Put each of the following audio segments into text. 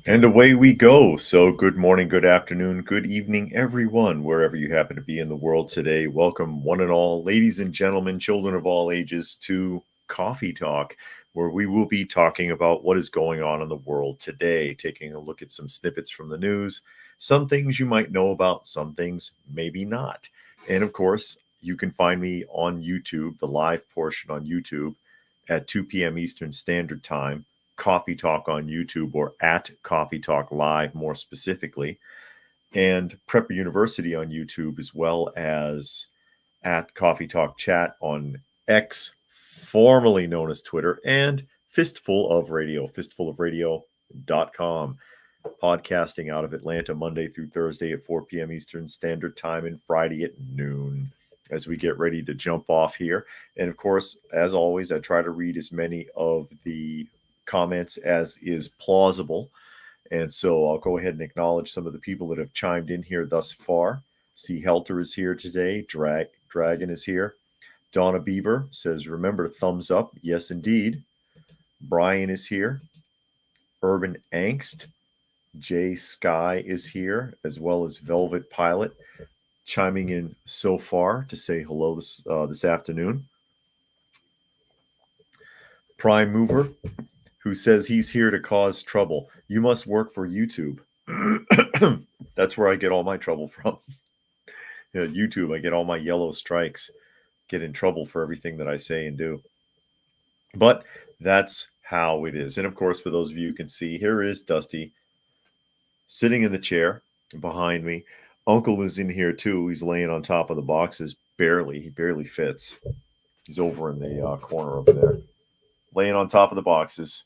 And away we go. So, good morning, good afternoon, good evening, everyone, wherever you happen to be in the world today. Welcome, one and all, ladies and gentlemen, children of all ages, to Coffee Talk, where we will be talking about what is going on in the world today, taking a look at some snippets from the news, some things you might know about, some things maybe not. And of course, you can find me on YouTube, the live portion on YouTube at 2 p.m. Eastern Standard Time. Coffee Talk on YouTube, or at Coffee Talk Live more specifically, and Prepper University on YouTube, as well as at Coffee Talk Chat on X, formerly known as Twitter, and Fistful of Radio, fistfulofradio.com. Podcasting out of Atlanta Monday through Thursday at 4 p.m. Eastern Standard Time and Friday at noon as we get ready to jump off here. And of course, as always, I try to read as many of the comments as is plausible. And so I'll go ahead and acknowledge some of the people that have chimed in here thus far. See, Helter is here today. Dragon is here. Donna Beaver says, remember, thumbs up. Yes, indeed. Brian is here. Urban Angst. Jay Sky is here, as well as Velvet Pilot, chiming in so far to say hello this afternoon. Prime Mover, who says he's here to cause trouble. You must work for YouTube. That's where I get all my trouble from. YouTube, I get all my yellow strikes, get in trouble for everything that I say and do. But that's how it is. And of course, for those of you who can see, here is Dusty sitting in the chair behind me. Uncle is in here too. He's laying on top of the boxes. He barely fits. He's over in the corner over there, laying on top of the boxes,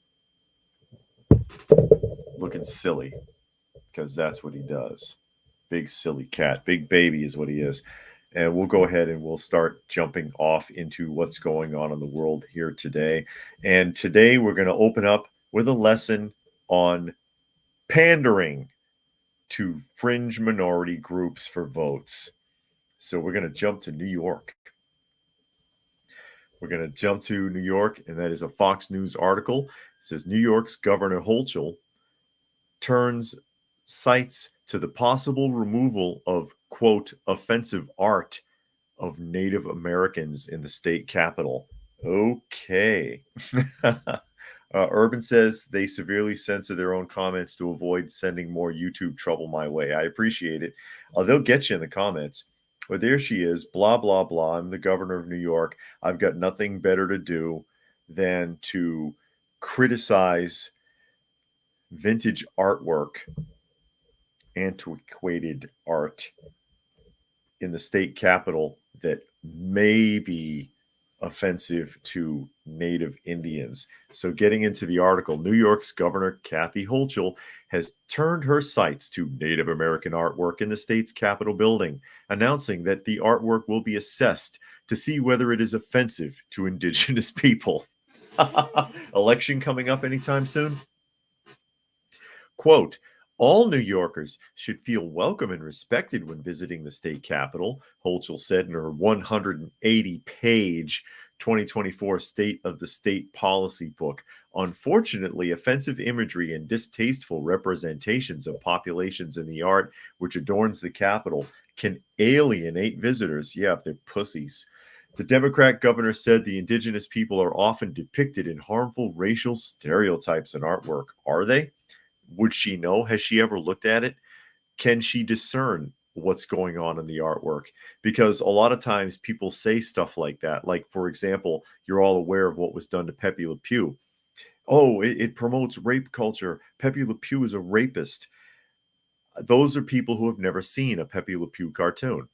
looking silly, because that's what he does. Big silly cat, big baby is what he is. And we'll go ahead and we'll start jumping off into what's going on in the world here today. And today we're going to open up with a lesson on pandering to fringe minority groups for votes. So we're going to jump to New York. We're going to jump to New York, and that is a Fox News article. It says New York's Governor Hochul turns sights to the possible removal of, quote, offensive art of Native Americans in the state capital. Okay. Urban says they severely censor their own comments to avoid sending more YouTube trouble my way. I appreciate it. They'll get you in the comments. But there she is, blah, blah, blah. I'm the governor of New York. I've got nothing better to do than to criticize vintage artwork, antiquated art in the state capital that may be offensive to Native Indians. So getting into the article, New York's Governor Kathy Hochul has turned her sights to Native American artwork in the state's Capitol building, announcing that the artwork will be assessed to see whether it is offensive to Indigenous people. Election coming up anytime soon? Quote, all New Yorkers should feel welcome and respected when visiting the state capitol, Hochul said in her 180-page 2024 State of the State Policy book. Unfortunately, offensive imagery and distasteful representations of populations in the art which adorns the capitol can alienate visitors. Yeah, if they're pussies. The Democrat governor said the indigenous people are often depicted in harmful racial stereotypes in artwork. Are they? Would she know? Has she ever looked at it? Can she discern what's going on in the artwork? Because a lot of times people say stuff like that. Like, for example, you're all aware of what was done to Pepe Le Pew. Oh, it promotes rape culture. Pepe Le Pew is a rapist. Those are people who have never seen a Pepe Le Pew cartoon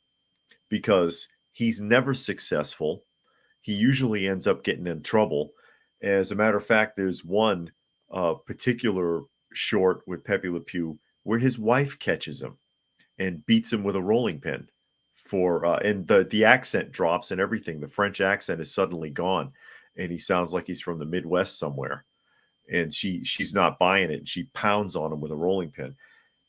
because he's never successful. He usually ends up getting in trouble. As a matter of fact, there's one particular short with Pepe Le Pew where his wife catches him and beats him with a rolling pin and the accent drops and everything. The French accent is suddenly gone and he sounds like he's from the Midwest somewhere, and she's not buying it. She pounds on him with a rolling pin.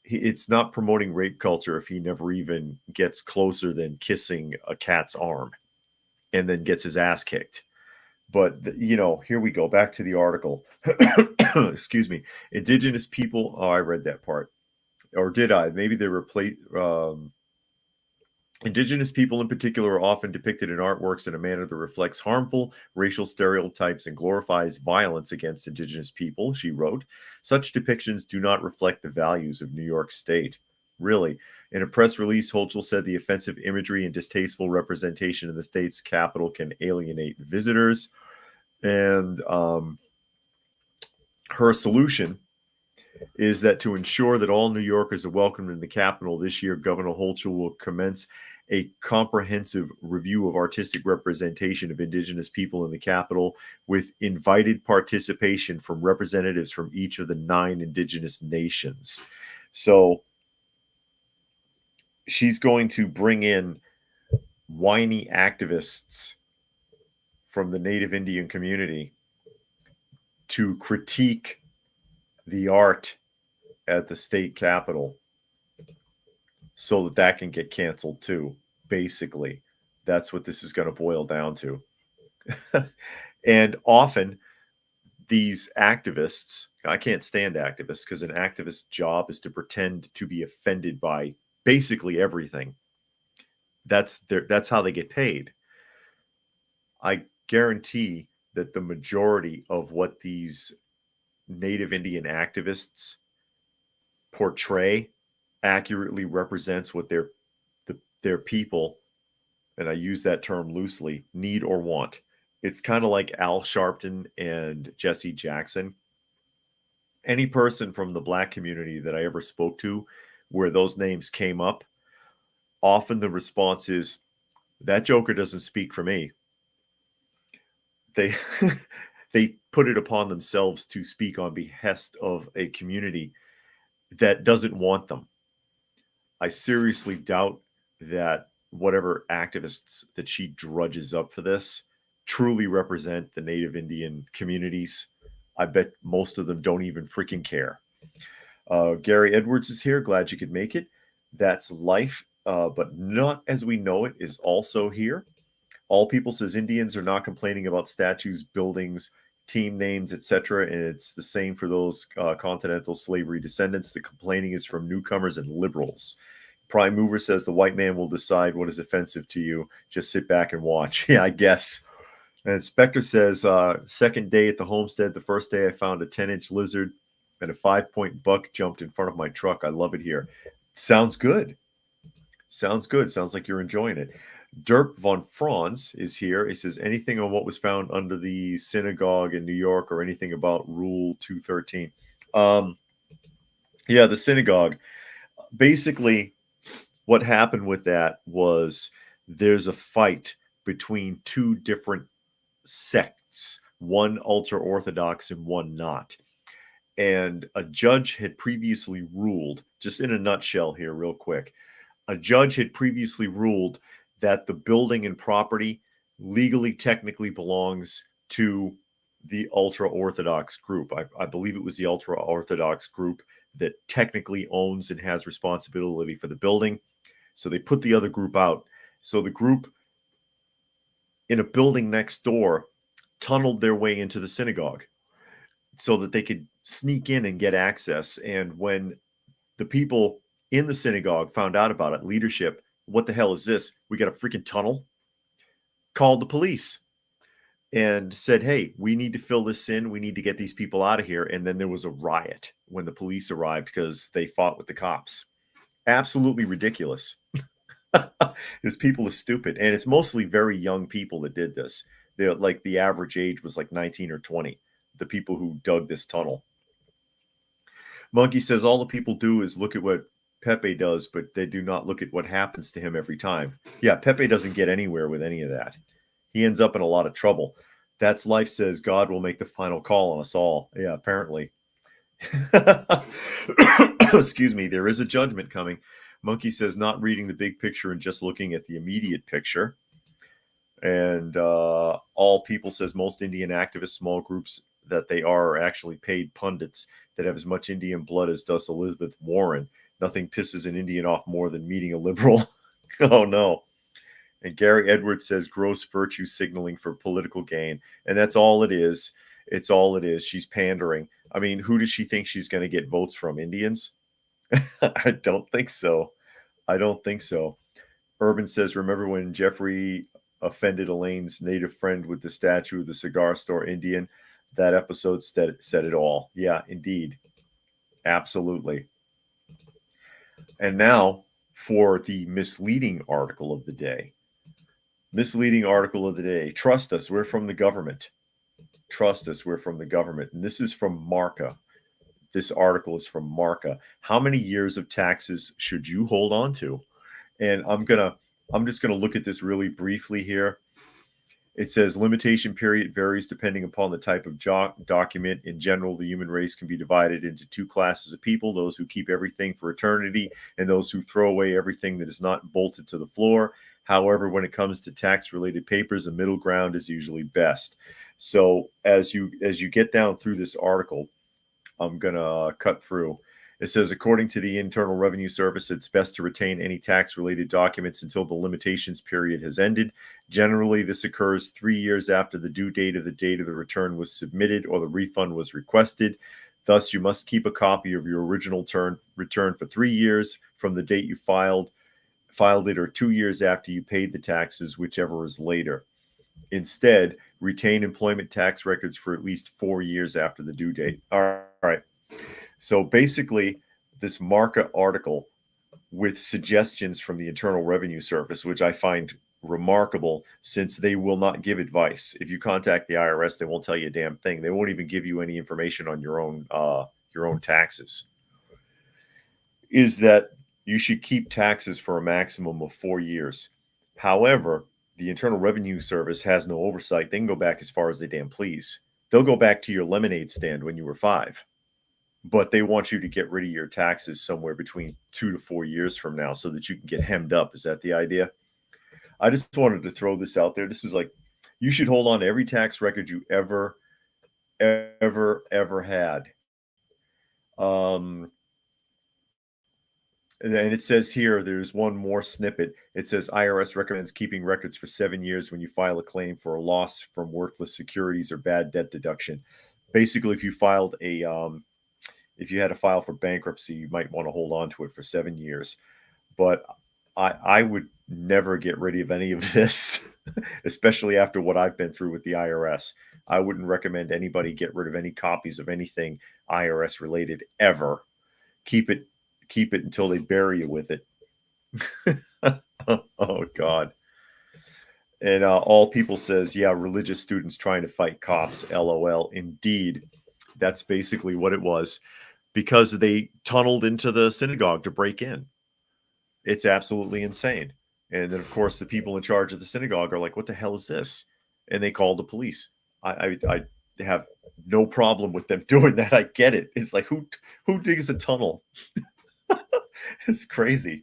It's not promoting rape culture if he never even gets closer than kissing a cat's arm and then gets his ass kicked. But, here we go. Back to the article. Excuse me. Indigenous people. Oh, I read that part. Or did I? Maybe they replaced. Indigenous people in particular are often depicted in artworks in a manner that reflects harmful racial stereotypes and glorifies violence against Indigenous people, she wrote. Such depictions do not reflect the values of New York State. Really. In a press release, Hochul said the offensive imagery and distasteful representation of the state's capital can alienate visitors. And her solution is that to ensure that all New Yorkers are welcomed in the capital this year, Governor Hochul will commence a comprehensive review of artistic representation of Indigenous people in the capital with invited participation from representatives from each of the 9 Indigenous nations. So she's going to bring in whiny activists from the Native Indian community to critique the art at the state capitol so that can get canceled too. Basically, that's what this is going to boil down to. And often these activists, I can't stand activists because an activist's job is to pretend to be offended by basically everything. That's how they get paid. I guarantee that the majority of what these Native Indian activists portray accurately represents what their people, and I use that term loosely, need or want. It's kind of like Al Sharpton and Jesse Jackson. Any person from the Black community that I ever spoke to where those names came up, often the response is, that joker doesn't speak for me. They they put it upon themselves to speak on behest of a community that doesn't want them. I seriously doubt that whatever activists that she drudges up for this truly represent the Native Indian communities. I bet most of them don't even freaking care. Gary Edwards is here. Glad you could make it. That's Life, but Not As We Know It is also here. All People says Indians are not complaining about statues, buildings, team names, etc., and it's the same for those continental slavery descendants. The complaining is from newcomers and liberals. Prime Mover says the white man will decide what is offensive to you. Just sit back and watch. Yeah, I guess. And Spectre says, second day at the homestead, the first day I found a 10-inch lizard and a 5-point buck jumped in front of my truck. I love it here. Sounds good. Sounds good. Sounds like you're enjoying it. Dirk von Franz is here. He says, anything on what was found under the synagogue in New York or anything about Rule 213? Yeah, the synagogue. Basically, what happened with that was there's a fight between 2 different sects, one ultra-Orthodox and one not. And a judge had previously ruled, just in a nutshell here real quick, a judge had previously ruled that the building and property legally technically belongs to the ultra-Orthodox group. I believe it was the ultra-Orthodox group that technically owns and has responsibility for the building. So they put the other group out. So the group in a building next door tunneled their way into the synagogue so that they could sneak in and get access. And when the people in the synagogue found out about it, leadership, what the hell is this? We got a freaking tunnel? Called the police and said, hey, we need to fill this in. We need to get these people out of here. And then there was a riot when the police arrived because they fought with the cops. Absolutely ridiculous. These people are stupid. And it's mostly very young people that did this. They're like the average age was like 19 or 20, the people who dug this tunnel. Monkey says all the people do is look at what Pepe does, but they do not look at what happens to him every time. Yeah, Pepe doesn't get anywhere with any of that. He ends up in a lot of trouble. That's Life says God will make the final call on us all. Yeah, apparently. Excuse me, there is a judgment coming. Monkey says not reading the big picture and just looking at the immediate picture. And All People says most Indian activists, small groups that they are actually paid pundits that have as much Indian blood as does Elizabeth Warren. Nothing pisses an Indian off more than meeting a liberal. Oh, no. And Gary Edwards says gross virtue signaling for political gain. And that's all it is. It's all it is. She's pandering. I mean, who does she think she's going to get votes from? Indians? I don't think so. I don't think so. Urban says, remember when Jeffrey offended Elaine's native friend with the statue of the cigar store Indian? That episode said it all. Yeah, indeed. Absolutely. And now for the misleading article of the day. Misleading article of the day. Trust us, we're from the government. Trust us, we're from the government. And this is from Marca. This article is from Marca. How many years of taxes should you hold on to? And I'm just gonna look at this really briefly here. It says limitation period varies depending upon the type of document. In general, the human race can be divided into two classes of people: those who keep everything for eternity and those who throw away everything that is not bolted to the floor. However, when it comes to tax-related papers, a middle ground is usually best. So as you get down through this article, I'm gonna cut through. It says, according to the Internal Revenue Service, it's best to retain any tax-related documents until the limitations period has ended. Generally, this occurs 3 years after the due date of the return was submitted or the refund was requested. Thus, you must keep a copy of your original return for 3 years from the date you filed it, or 2 years after you paid the taxes, whichever is later. Instead, retain employment tax records for at least 4 years after the due date. All right. So basically, this Marca article with suggestions from the Internal Revenue Service, which I find remarkable, since they will not give advice. If you contact the IRS, they won't tell you a damn thing. They won't even give you any information on your own taxes. Is that you should keep taxes for a maximum of 4 years. However, the Internal Revenue Service has no oversight. They can go back as far as they damn please. They'll go back to your lemonade stand when you were 5. But they want you to get rid of your taxes somewhere between 2 to 4 years from now so that you can get hemmed up. Is that the idea? I just wanted to throw this out there. This is like, you should hold on to every tax record you ever had. And it says here, there's one more snippet. It says IRS recommends keeping records for 7 years when you file a claim for a loss from worthless securities or bad debt deduction. Basically, if you filed if you had to file for bankruptcy, you might want to hold on to it for 7 years. But I would never get rid of any of this, especially after what I've been through with the IRS. I wouldn't recommend anybody get rid of any copies of anything IRS related ever. Keep it until they bury you with it. Oh, God. And All People says, yeah, religious students trying to fight cops. LOL. Indeed. That's basically what it was, because they tunneled into the synagogue to break in. It's absolutely insane. And then, of course, the people in charge of the synagogue are like, what the hell is this? And they called the police. I have no problem with them doing that. I get it. It's like, who digs a tunnel? It's crazy.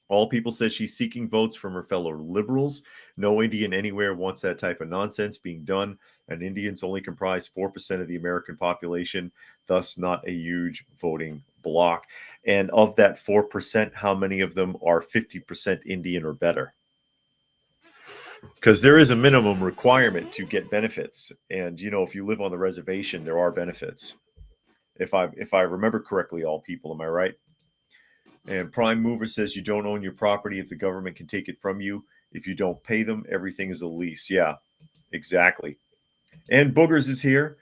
All People said she's seeking votes from her fellow liberals. No Indian anywhere wants that type of nonsense being done, and Indians only comprise 4% of the American population, thus not a huge voting bloc. And of that 4%, how many of them are 50% Indian or better? Because there is a minimum requirement to get benefits. And, if you live on the reservation, there are benefits. If I remember correctly, All People, am I right? And Prime Mover says you don't own your property if the government can take it from you. If you don't pay them, everything is a lease. Yeah, exactly. And Boogers is here.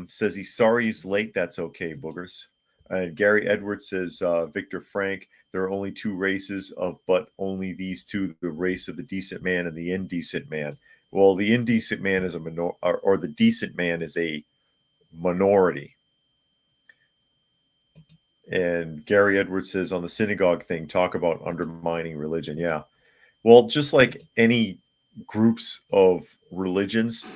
Says he's sorry he's late. That's okay, Boogers. And Gary Edwards says, Victor Frank, there are only 2 races but only these 2, the race of the decent man and the indecent man. Well, the indecent man is or the decent man is a minority. And Gary Edwards says, on the synagogue thing, talk about undermining religion. Yeah. Well, just like any groups of religions,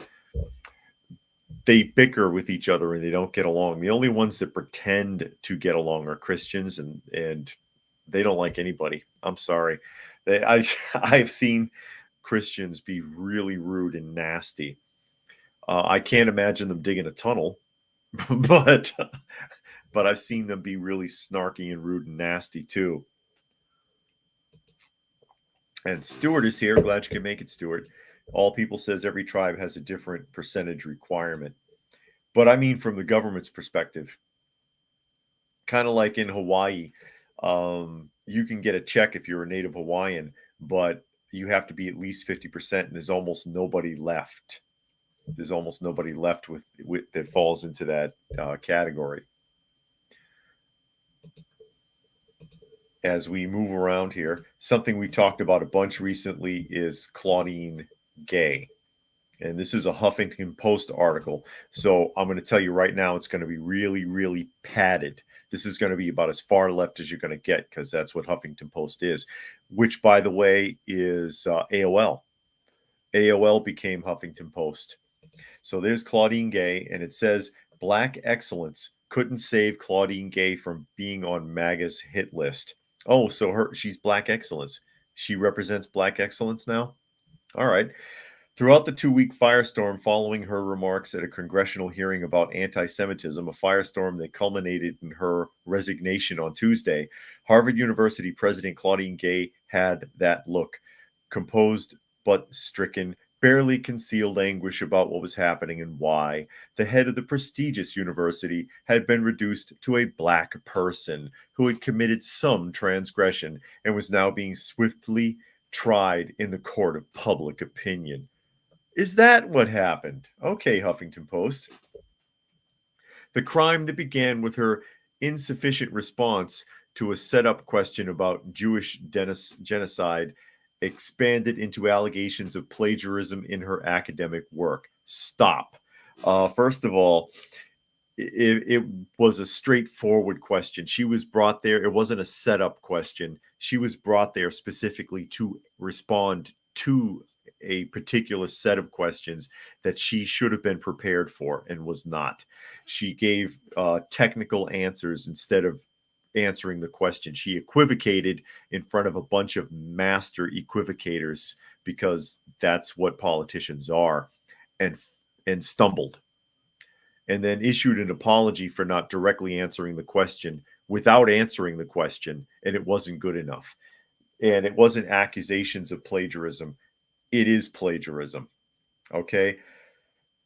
they bicker with each other and they don't get along. The only ones that pretend to get along are Christians, and they don't like anybody. I'm sorry. I've seen Christians be really rude and nasty. I can't imagine them digging a tunnel, but I've seen them be really snarky and rude and nasty too. And Stuart is here. Glad you can make it, Stuart. All people says every tribe has a different percentage requirement. But I mean, from the government's perspective, kind of like in Hawaii, you can get a check if you're a native Hawaiian, but you have to be at least 50%, and there's almost nobody left. There's almost nobody left with that falls into that category. As we move around here, something we talked about a bunch recently is Claudine Gay. And this is a Huffington Post article. So I'm going to tell you right now, it's going to be really, really padded. This is going to be about as far left as you're going to get, because that's what Huffington Post is, which, by the way, is AOL. AOL became Huffington Post. So there's Claudine Gay, and it says Black excellence couldn't save Claudine Gay from being on MAGA's hit list. Oh, so she's Black excellence. She represents Black excellence now? All right. Throughout the 2-week firestorm following her remarks at a congressional hearing about anti-Semitism, a firestorm that culminated in her resignation on Tuesday, Harvard University President Claudine Gay had that look, composed but stricken, barely concealed anguish about what was happening and why. The head of the prestigious university had been reduced to a Black person who had committed some transgression and was now being swiftly tried in the court of public opinion. Is that what happened? Okay, Huffington Post. The crime that began with her insufficient response to a set-up question about Jewish genocide expanded into allegations of plagiarism in her academic work. Stop. First of all, it was a straightforward question. She was brought there. It wasn't a setup question. She was brought there specifically to respond to a particular set of questions that she should have been prepared for and was not. She gave technical answers instead of answering the question. She equivocated in front of a bunch of master equivocators, because that's what politicians are, and stumbled, and then issued an apology for not directly answering the question without answering the question, and it wasn't good enough. And it wasn't accusations of plagiarism. It is plagiarism. Okay?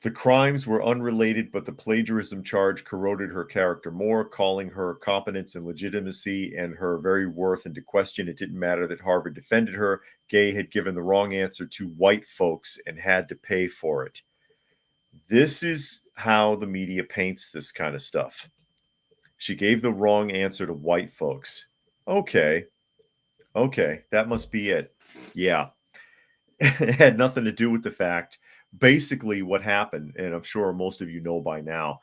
The crimes were unrelated, but the plagiarism charge corroded her character more, calling her competence and legitimacy and her very worth into question. It didn't matter that Harvard defended her. Gay had given the wrong answer to white folks and had to pay for it. This is how the media paints this kind of stuff. She gave the wrong answer to white folks. Okay, that must be it. Yeah. It had nothing to do with the fact. Basically, what happened, and I'm sure most of you know by now,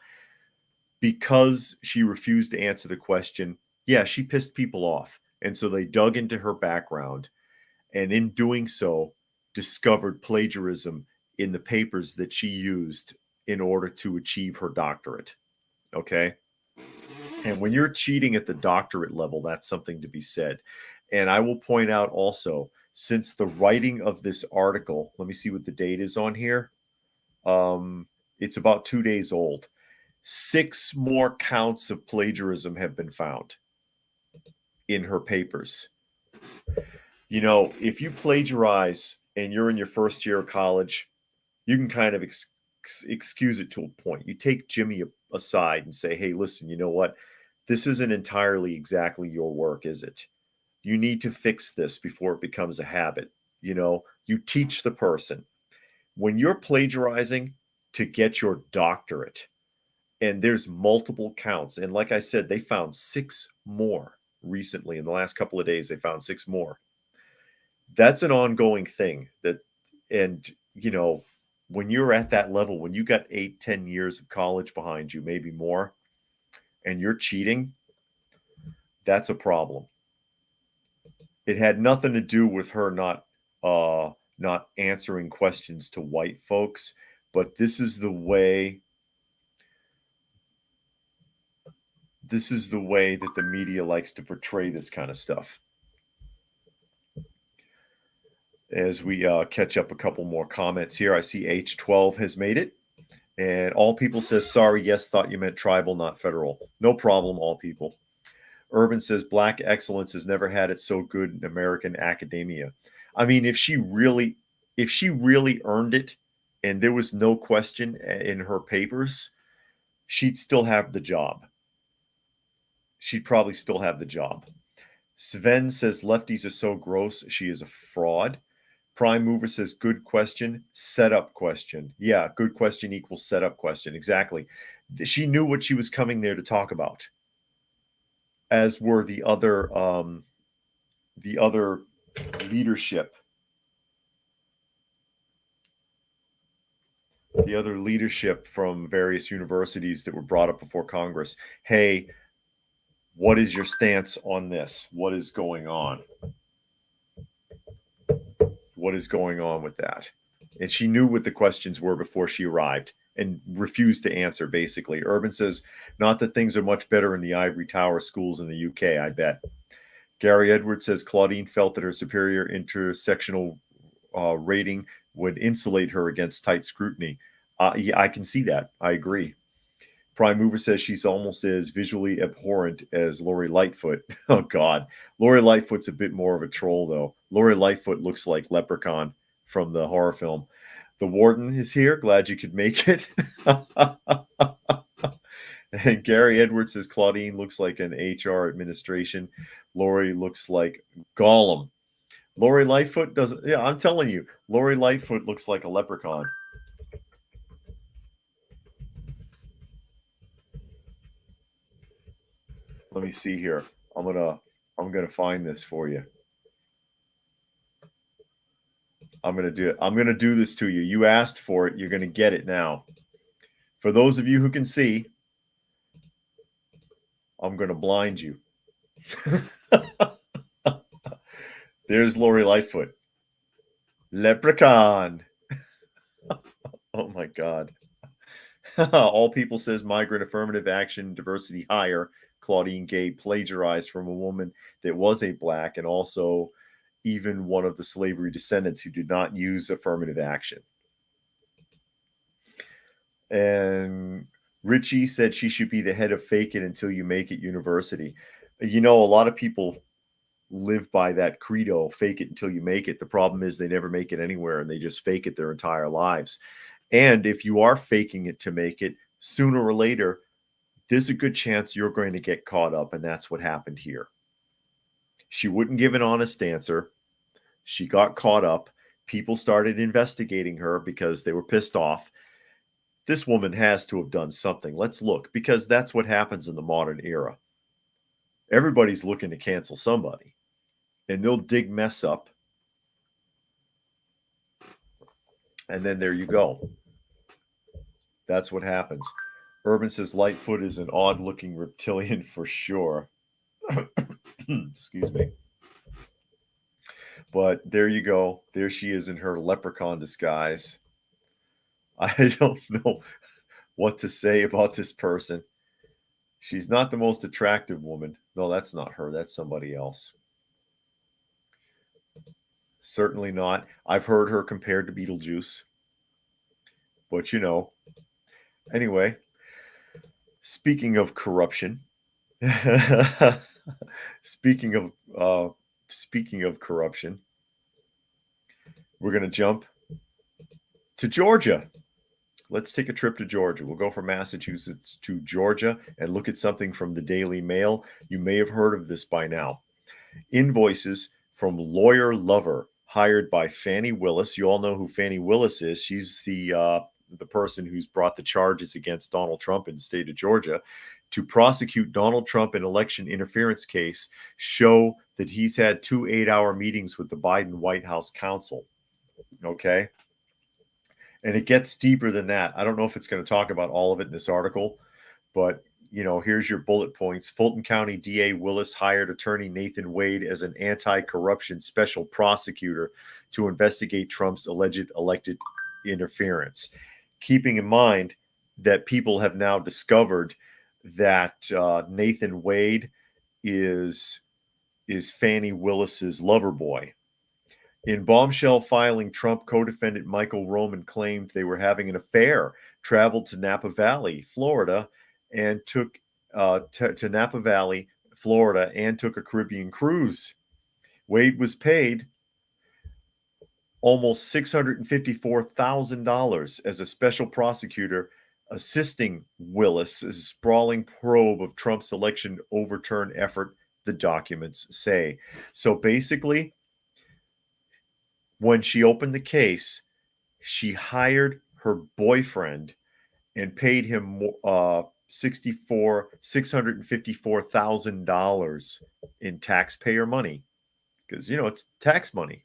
because she refused to answer the question, yeah, she pissed people off. And so they dug into her background, and in doing so, discovered plagiarism in the papers that she used in order to achieve her doctorate. Okay? And when you're cheating at the doctorate level, that's something to be said. And I will point out also, since the writing of this article, let me see what the date is on here. It's about 2 days old. 6 more counts of plagiarism have been found in her papers. You know, if you plagiarize and you're in your first year of college, you can kind of excuse it to a point. You take Jimmy aside and say, hey, listen, you know what? This isn't entirely exactly your work, is it? You need to fix this before it becomes a habit. You know, you teach the person. When you're plagiarizing to get your doctorate, and there's multiple counts, and like I said, they found 6 more recently. In the last couple of days, they found 6 more. That's an ongoing thing. And you know, when you're at that level, when you got 8-10 years of college behind you, maybe more, and you're cheating, that's a problem. It had nothing to do with her not answering questions to white folks, but this is the way that the media likes to portray this kind of stuff. As we catch up a couple more comments here, I see H12 has made it. And All People says, sorry, yes, thought you meant tribal, not federal. No problem, All People. Urban says, Black excellence has never had it so good in American academia. I mean, if she really earned it and there was no question in her papers, she'd still have the job. She'd probably still have the job. Sven says lefties are so gross, she is a fraud. Prime Mover says good question, setup question. Yeah, good question equals setup question. Exactly. She knew what she was coming there to talk about, as were the other leadership. The other leadership from various universities that were brought up before Congress. Hey, what is your stance on this? What is going on? What is going on with that? And she knew what the questions were before she arrived and refused to answer, basically. Urban says, not that things are much better in the ivory tower schools in the UK, I bet. Gary Edwards says Claudine felt that her superior intersectional rating would insulate her against tight scrutiny. Yeah, I can see that. I agree. Prime Mover says she's almost as visually abhorrent as Lori Lightfoot. Oh, God. Lori Lightfoot's a bit more of a troll, though. Lori Lightfoot looks like Leprechaun from the horror film. The warden is here. Glad you could make it. And Gary Edwards says Claudine looks like an HR administration. Lori looks like Gollum. Lori Lightfoot doesn't. Yeah, I'm telling you, Lori Lightfoot looks like a leprechaun. Let me see here. I'm gonna find this for you. I'm gonna do it. I'm gonna do this to you. You asked for it. You're gonna get it now. For those of you who can see, I'm gonna blind you. There's Lori Lightfoot. Leprechaun. Oh my God. All People says migrant affirmative action diversity hire. Claudine Gay plagiarized from a woman that was a black and also even one of the slavery descendants who did not use affirmative action. And Richie said she should be the head of Fake It Until You Make It University. You know, a lot of people live by that credo, fake it until you make it. The problem is they never make it anywhere and they just fake it their entire lives. And if you are faking it to make it, sooner or later, there's a good chance you're going to get caught up. And that's what happened here. She wouldn't give an honest answer. She got caught up. People started investigating her because they were pissed off. This woman has to have done something. Let's look, because that's what happens in the modern era. Everybody's looking to cancel somebody, and they'll dig mess up. And then there you go. That's what happens. Urban says Lightfoot is an odd-looking reptilian for sure. Excuse me. But there you go. There she is in her leprechaun disguise. I don't know what to say about this person. She's not the most attractive woman. No, that's not her. That's somebody else. Certainly not. I've heard her compared to Beetlejuice. But you know. Anyway, speaking of corruption, speaking of corruption, we're going to jump to Georgia. Let's take a trip to Georgia. We'll go from Massachusetts to Georgia and look at something from the Daily Mail. You may have heard of this by now. Invoices from lawyer lover hired by Fannie Willis. You all know who Fannie Willis is. She's the person who's brought the charges against Donald Trump in the state of Georgia to prosecute Donald Trump in election interference case, show that he's had 2 8-hour meetings with the Biden White House counsel. Okay. And it gets deeper than that. I don't know if it's going to talk about all of it in this article, but here's your bullet points. Fulton County DA Willis hired attorney Nathan Wade as an anti-corruption special prosecutor to investigate Trump's alleged elected interference. Keeping in mind that people have now discovered that Nathan Wade is Fannie Willis's lover boy. In bombshell filing, Trump co-defendant Michael Roman claimed they were having an affair, traveled to Napa Valley, Florida, and took to Napa Valley, Florida, and took a Caribbean cruise. Wade was paid almost $654,000 as a special prosecutor assisting Willis's sprawling probe of Trump's election overturn effort, the documents say. So basically, when she opened the case, she hired her boyfriend and paid him $654,000 in taxpayer money, because it's tax money,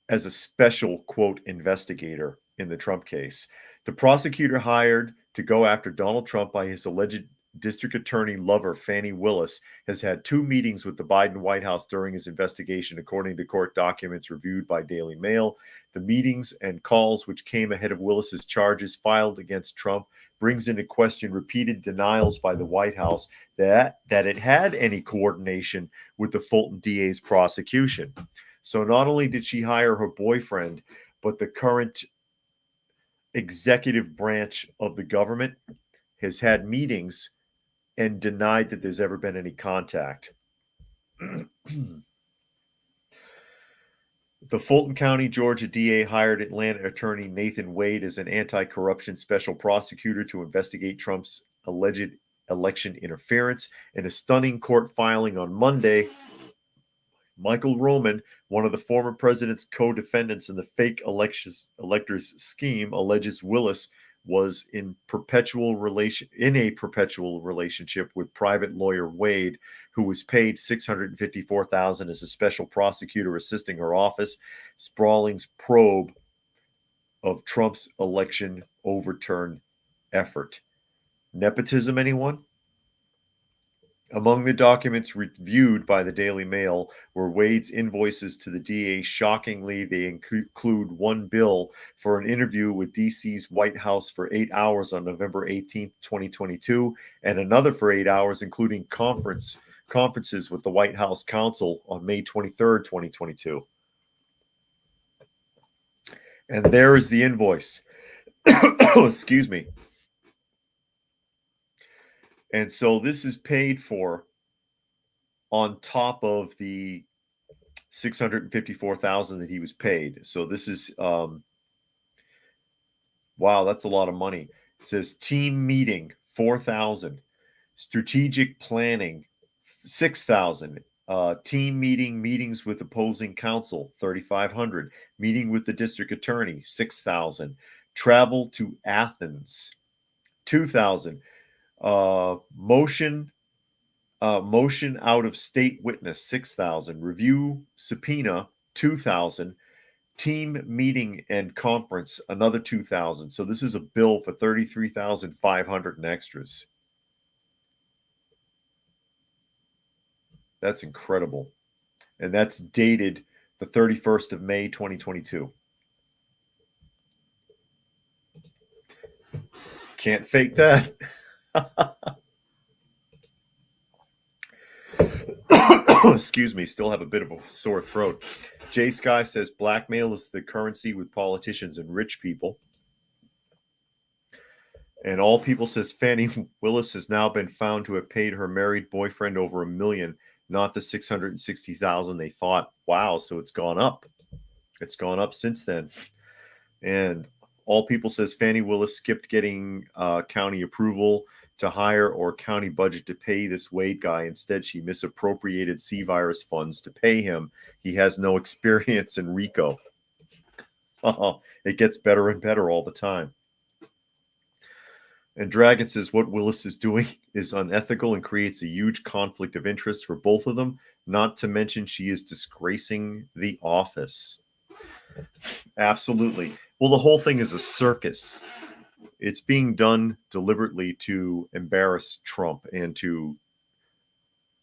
as a special, quote, investigator in the Trump case. The prosecutor hired to go after Donald Trump by his alleged district attorney lover, Fani Willis, has had 2 meetings with the Biden White House during his investigation, according to court documents reviewed by Daily Mail. The meetings and calls, which came ahead of Willis's charges filed against Trump, brings into question repeated denials by the White House that it had any coordination with the Fulton DA's prosecution. So not only did she hire her boyfriend, but the current executive branch of the government has had meetings and denied that there's ever been any contact. The Fulton County, Georgia DA hired Atlanta attorney Nathan Wade as an anti-corruption special prosecutor to investigate Trump's alleged election interference. In a stunning court filing on Monday, Michael Roman, one of the former president's co-defendants in the fake electors scheme, alleges Willis was in a perpetual relationship with private lawyer Wade, who was paid $654,000 as a special prosecutor assisting her office. Sprawling's probe of Trump's election overturn effort. Nepotism, anyone? Among the documents reviewed by the Daily Mail were Wade's invoices to the DA. Shockingly, they include one bill for an interview with DC's White House for 8 hours on November 18, 2022, and another for 8 hours, including conferences with the White House counsel on May 23, 2022. And there is the invoice. Excuse me. And so this is paid for on top of the $654,000 that he was paid. So this is wow, that's a lot of money. It says team meeting $4,000, strategic planning $6,000, team meetings with opposing counsel $3,500, meeting with the district attorney $6,000, travel to Athens $2,000. Motion out of state witness $6,000, review subpoena $2,000, team meeting and conference another $2,000. So this is a bill for $33,500 in extras. That's incredible, and that's dated the 31st of May 2022. Can't fake that. Excuse me, still have a bit of a sore throat. Jay Sky says blackmail is the currency with politicians and rich people. And All People says Fani Willis has now been found to have paid her married boyfriend over $1 million, not the $660,000 they thought. Wow, so it's gone up. It's gone up since then. And All People says Fani Willis skipped getting county approval to hire or county budget to pay this Wade guy. Instead, she misappropriated C-virus funds to pay him. He has no experience in RICO. It gets better and better all the time. And Dragon says what Willis is doing is unethical and creates a huge conflict of interest for both of them, not to mention she is disgracing the office. Absolutely. Well, the whole thing is a circus. It's being done deliberately to embarrass Trump and to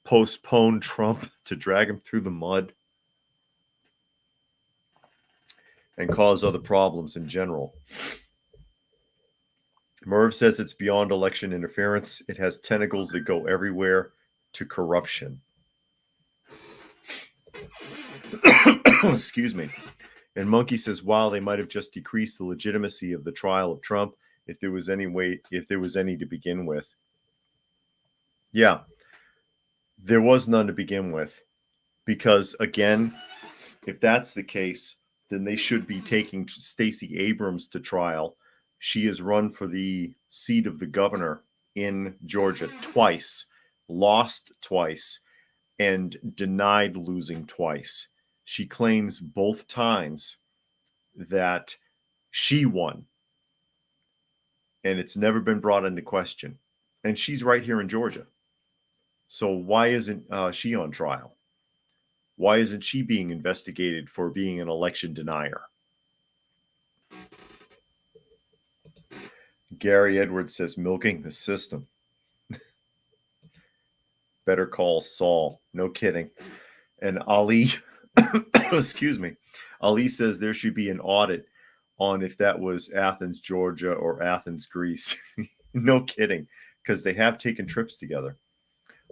postpone Trump, to drag him through the mud and cause other problems in general. Merv says it's beyond election interference. It has tentacles that go everywhere to corruption. Excuse me. And Monkey says, wow, they might have just decreased the legitimacy of the trial of Trump if there was any to begin with. Yeah, there was none to begin with. Because, again, if that's the case, then they should be taking Stacey Abrams to trial. She has run for the seat of the governor in Georgia twice, lost twice, and denied losing twice. She claims both times that she won, and it's never been brought into question. And she's right here in Georgia. So why isn't she on trial? Why isn't she being investigated for being an election denier? Gary Edwards says, milking the system. Better call Saul. No kidding. And Ali, excuse me, Ali says there should be an audit on if that was Athens, Georgia, or Athens, Greece. No kidding, because they have taken trips together.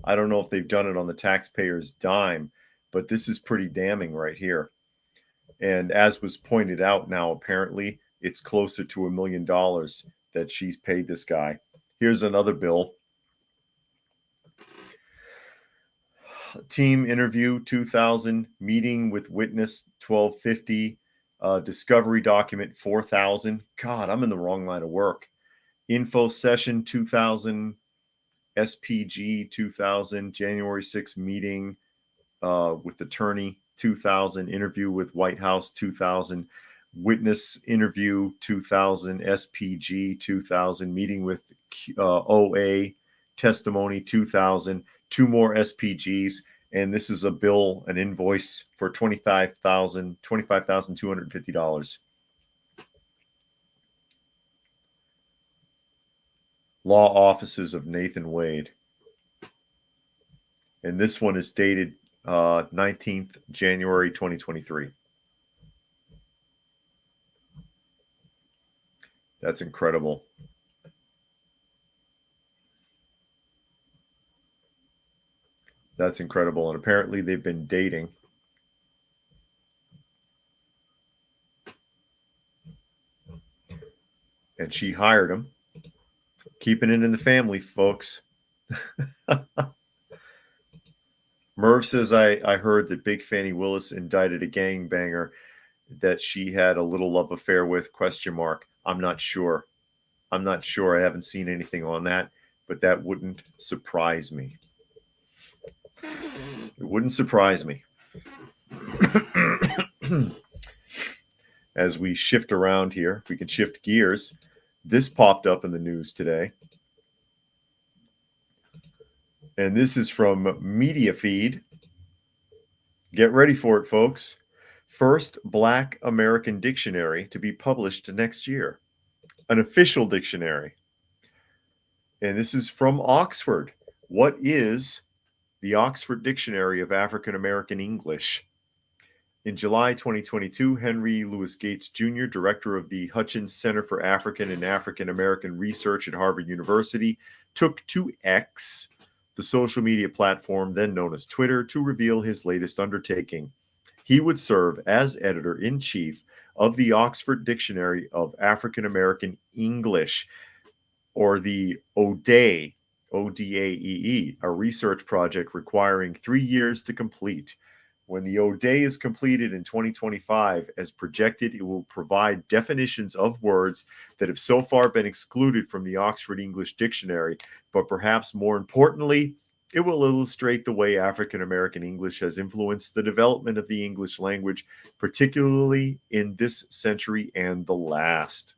I don't know if they've done it on the taxpayer's dime, but this is pretty damning right here. And as was pointed out now, apparently it's closer to $1 million that she's paid this guy. Here's another bill. Team interview 2000, meeting with witness 1250, discovery document 4000. God, I'm in the wrong line of work. Info session 2000, SPG 2000, January 6th meeting with attorney 2000, interview with White House 2000, witness interview 2000, SPG 2000, meeting with OA, testimony 2000, 2 more SPGs, and this is a bill, an invoice for $25,250. Law offices of Nathan Wade. And this one is dated 19th January 2023. That's incredible. That's incredible. And apparently they've been dating. And she hired him. Keeping it in the family, folks. Merv says, I heard that Big Fannie Willis indicted a gangbanger that she had a little love affair with, ? I'm not sure. I haven't seen anything on that, but that wouldn't surprise me. It wouldn't surprise me. As we shift around here, we can shift gears. This popped up in the news today. And this is from Media Feed. Get ready for it, folks. First Black American dictionary to be published next year. An official dictionary. And this is from Oxford. What is the Oxford Dictionary of African American English? In July 2022, Henry Louis Gates Jr., director of the Hutchins Center for African and African American Research at Harvard University, took to X, the social media platform then known as Twitter, to reveal his latest undertaking. He would serve as editor-in-chief of the Oxford Dictionary of African American English, or the ODAE, ODAEE, a research project requiring 3 years to complete. When the ODAE is completed in 2025, as projected, it will provide definitions of words that have so far been excluded from the Oxford English Dictionary, but perhaps more importantly, it will illustrate the way African American English has influenced the development of the English language, particularly in this century and the last.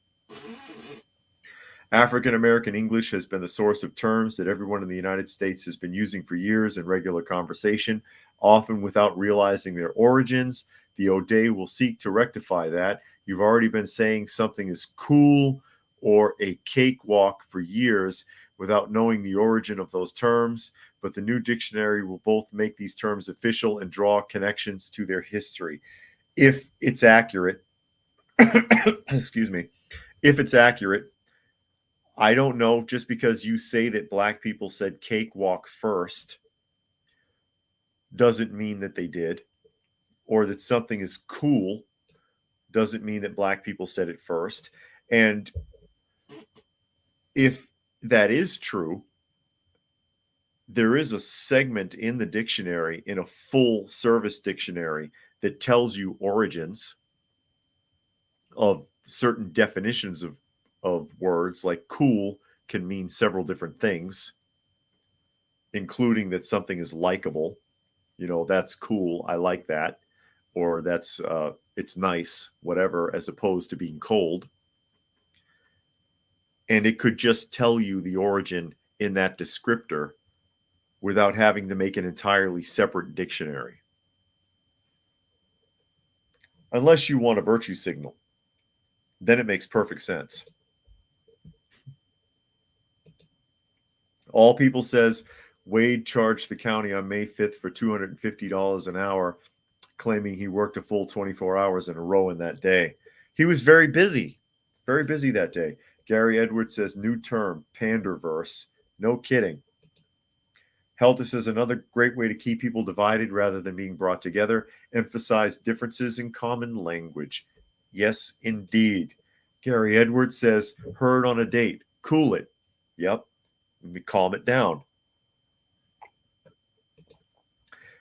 African American English has been the source of terms that everyone in the United States has been using for years in regular conversation, often without realizing their origins. The ODAE will seek to rectify that. You've already been saying something is cool or a cakewalk for years without knowing the origin of those terms, but the new dictionary will both make these terms official and draw connections to their history. If it's accurate, excuse me, if it's accurate, I don't know, just because you say that Black people said cakewalk first doesn't mean that they did, or that something is cool doesn't mean that Black people said it first. And if that is true, there is a segment in the dictionary, in a full service dictionary, that tells you origins. of certain definitions of words, like cool can mean several different things, including that something is likable. That's cool, I like that, or that's it's nice, whatever, as opposed to being cold. And it could just tell you the origin in that descriptor without having to make an entirely separate dictionary. Unless you want a virtue signal, then it makes perfect sense. All People says Wade charged the county on May 5th for $250 an hour, claiming he worked a full 24 hours in a row in that day. He was very busy that day. Gary Edwards says new term, panderverse. No kidding. Helter says another great way to keep people divided rather than being brought together, emphasize differences in common language. Yes, indeed. Gary Edwards says heard on a date. Cool it. Yep. Calm it down.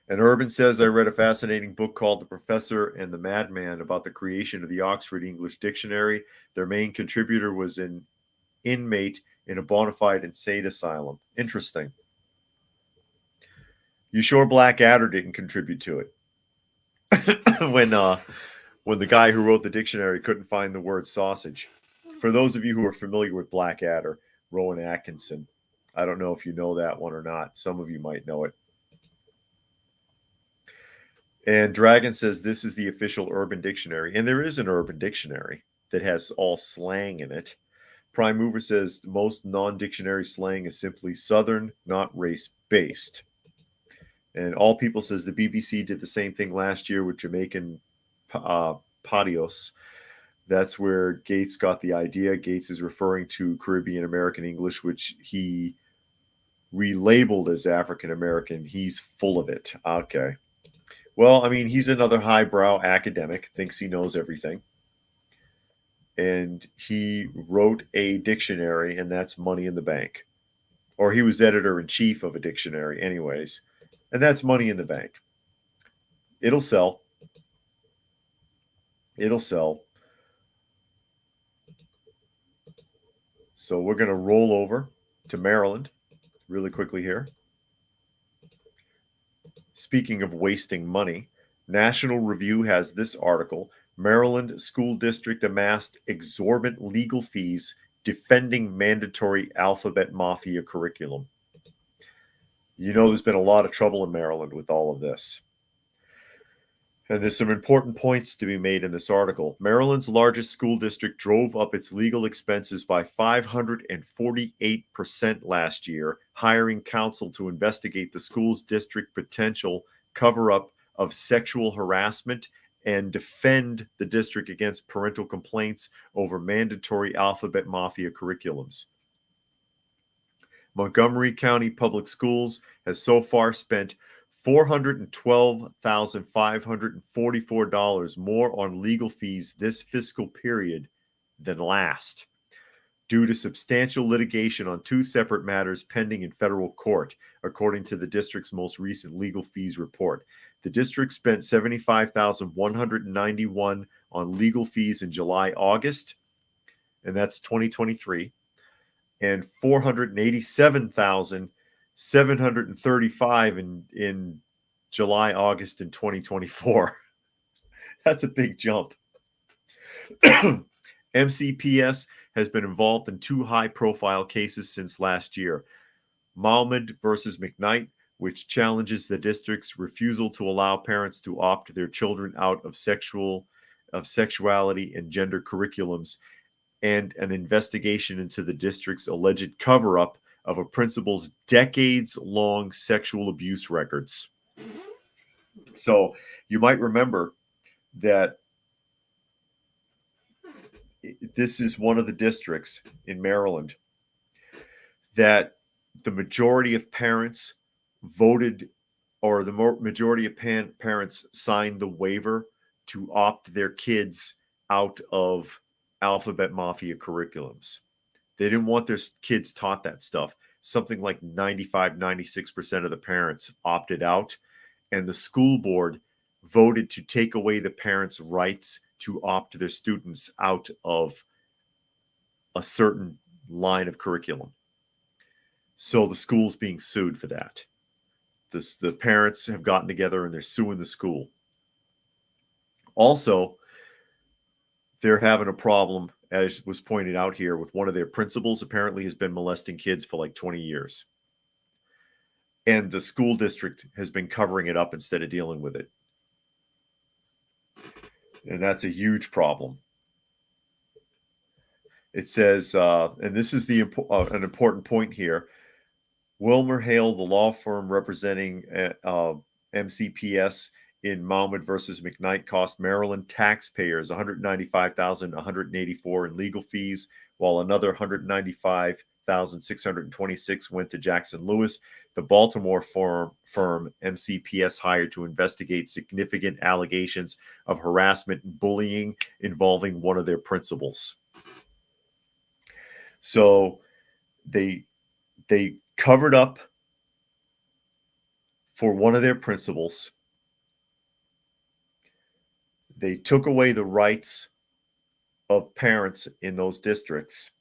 And Urban says, I read a fascinating book called The Professor and the Madman about the creation of the Oxford English Dictionary. Their main contributor was an inmate in a bona fide insane asylum. Interesting. You sure Blackadder didn't contribute to it? when the guy who wrote the dictionary couldn't find the word sausage. For those of you who are familiar with Blackadder, Rowan Atkinson, I don't know if you know that one or not. Some of you might know it. And Dragon says this is the official Urban Dictionary. And there is an Urban Dictionary that has all slang in it. Prime Mover says most non-dictionary slang is simply Southern, not race-based. And All People says the BBC did the same thing last year with Jamaican patios. That's where Gates got the idea. Gates is referring to Caribbean American English, which he relabeled as African American. He's full of it. Okay. Well, I mean, he's another highbrow academic, thinks he knows everything. And he wrote a dictionary, and that's money in the bank. Or he was editor-in-chief of a dictionary anyways. And that's money in the bank. It'll sell. It'll sell. So we're going to roll over to Maryland really quickly here. Speaking of wasting money, National Review has this article, Maryland School District amassed exorbitant legal fees defending mandatory alphabet mafia curriculum. There's been a lot of trouble in Maryland with all of this. And there's some important points to be made in this article. Maryland's largest school district drove up its legal expenses by 548% last year, hiring counsel to investigate the school's district potential cover-up of sexual harassment and defend the district against parental complaints over mandatory alphabet mafia curriculums. Montgomery County Public Schools has so far spent $412,544 more on legal fees this fiscal period than last, due to substantial litigation on two separate matters pending in federal court, according to the district's most recent legal fees report. The district spent $75,191 on legal fees in July-August, and that's 2023, and $487,735 in July, August in 2024. That's a big jump. MCPS has been involved in two high-profile cases since last year. Malmud versus McKnight, which challenges the district's refusal to allow parents to opt their children out of sexuality and gender curriculums, and an investigation into the district's alleged cover-up of a principal's decades-long sexual abuse records. So you might remember that this is one of the districts in Maryland that the majority of parents voted, or the majority of parents signed the waiver to opt their kids out of alphabet mafia curriculums. They didn't want their kids taught that stuff. Something like 96% of the parents opted out, and the school board voted to take away the parents' rights to opt their students out of a certain line of curriculum. So the school's being sued for that. The parents have gotten together and they're suing the school. Also, they're having a problem, as was pointed out here, with one of their principals apparently has been molesting kids for like 20 years. And the school district has been covering it up instead of dealing with it. And that's a huge problem. It says, and this is an important point here, Wilmer Hale, the law firm representing MCPS in Mahmoud versus McKnight, cost Maryland taxpayers $195,184 in legal fees, while another $195,626 went to Jackson Lewis, the Baltimore firm MCPS hired to investigate significant allegations of harassment and bullying involving one of their principals. So they covered up for one of their principals. They took away the rights of parents in those districts,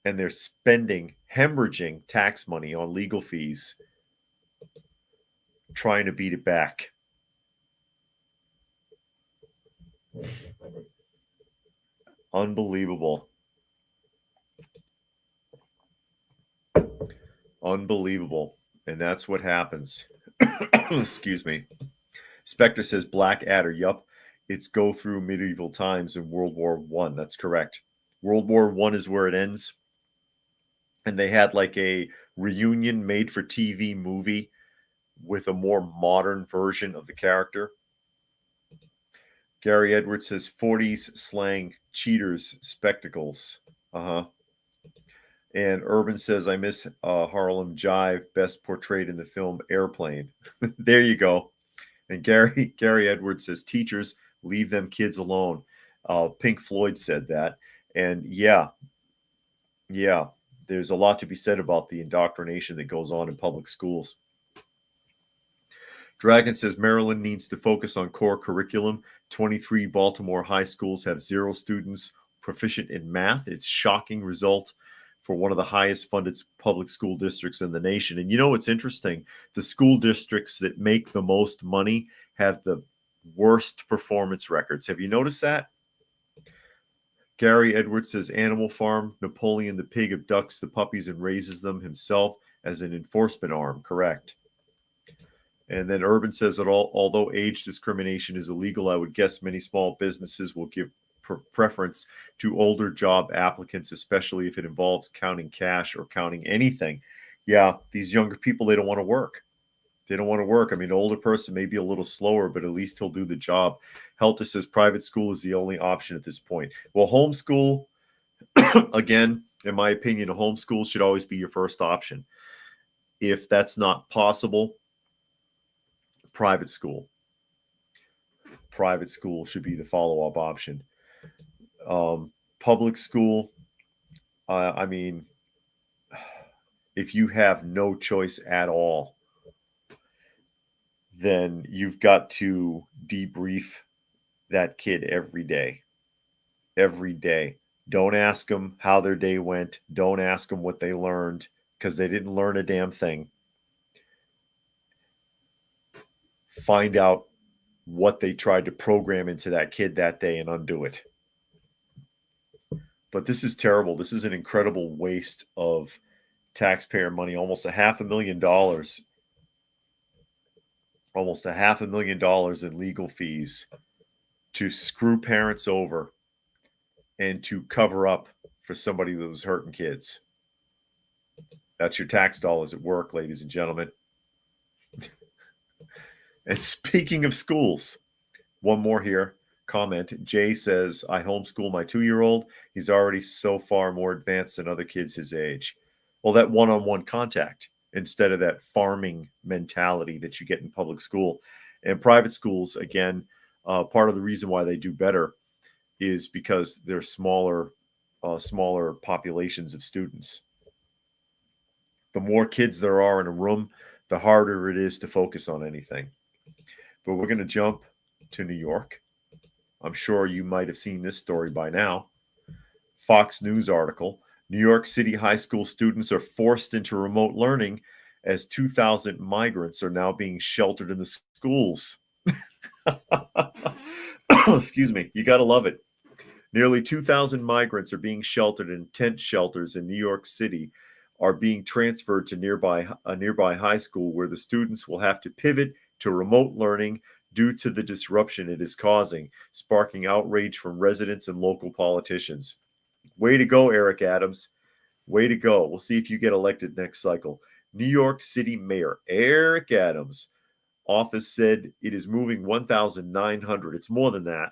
and they're spending hemorrhaging tax money on legal fees trying to beat it back. Unbelievable. Unbelievable. And that's what happens. Excuse me. Spectre says Blackadder. Yup. It's go through medieval times in World War I. That's correct. World War I is where it ends. And they had like a reunion made for TV movie with a more modern version of the character. Gary Edwards says 40s slang, cheaters, spectacles. Uh-huh. And Urban says, I miss Harlem Jive, best portrayed in the film Airplane. There you go. And Gary Edwards says, teachers, leave them kids alone. Pink Floyd said that. And yeah, there's a lot to be said about the indoctrination that goes on in public schools. Dragon says Maryland needs to focus on core curriculum. 23 Baltimore high schools have 0 students proficient in math. It's a shocking result for one of the highest funded public school districts in the nation. And you know what's interesting? The school districts that make the most money have the worst performance records. Have you noticed that? Gary Edwards says Animal Farm, Napoleon the pig abducts the puppies and raises them himself as an enforcement arm. Correct. And then Urban says that although age discrimination is illegal, I would guess many small businesses will give preference to older job applicants, especially if it involves counting cash or counting anything. Yeah, these younger people, they don't want to work. They don't want to work. I mean, an older person may be a little slower, but at least he'll do the job. Helter says private school is the only option at this point. Well, homeschool, again, in my opinion, a homeschool should always be your first option. If that's not possible, private school. Private school should be the follow-up option. Public school, I mean, if you have no choice at all, then you've got to debrief that kid every day. Every day. Don't ask them how their day went. Don't ask them what they learned, because they didn't learn a damn thing. Find out what they tried to program into that kid that day and undo it. But this is terrible. This is an incredible waste of taxpayer money. Almost $500,000. Almost $500,000 in legal fees to screw parents over and to cover up for somebody that was hurting kids. That's your tax dollars at work, ladies and gentlemen. And speaking of schools, one more here. Comment. Jay says, I homeschool my 2-year-old. He's already so far more advanced than other kids his age. Well, that one-on-one contact instead of that farming mentality that you get in public school. And private schools, again, part of the reason why they do better is because they're smaller populations of students. The more kids there are in a room, the harder it is to focus on anything. But we're going to jump to New York. I'm sure you might have seen this story by now. Fox News article: New York City high school students are forced into remote learning as 2,000 migrants are now being sheltered in the schools. Excuse me. You got to love it. Nearly 2,000 migrants are being sheltered in tent shelters in New York City, are being transferred to a nearby high school where the students will have to pivot to remote learning due to the disruption it is causing, sparking outrage from residents and local politicians. Way to go, Eric Adams. Way to go. We'll see if you get elected next cycle. New York City Mayor Eric Adams' office said it is moving 1,900. It's more than that.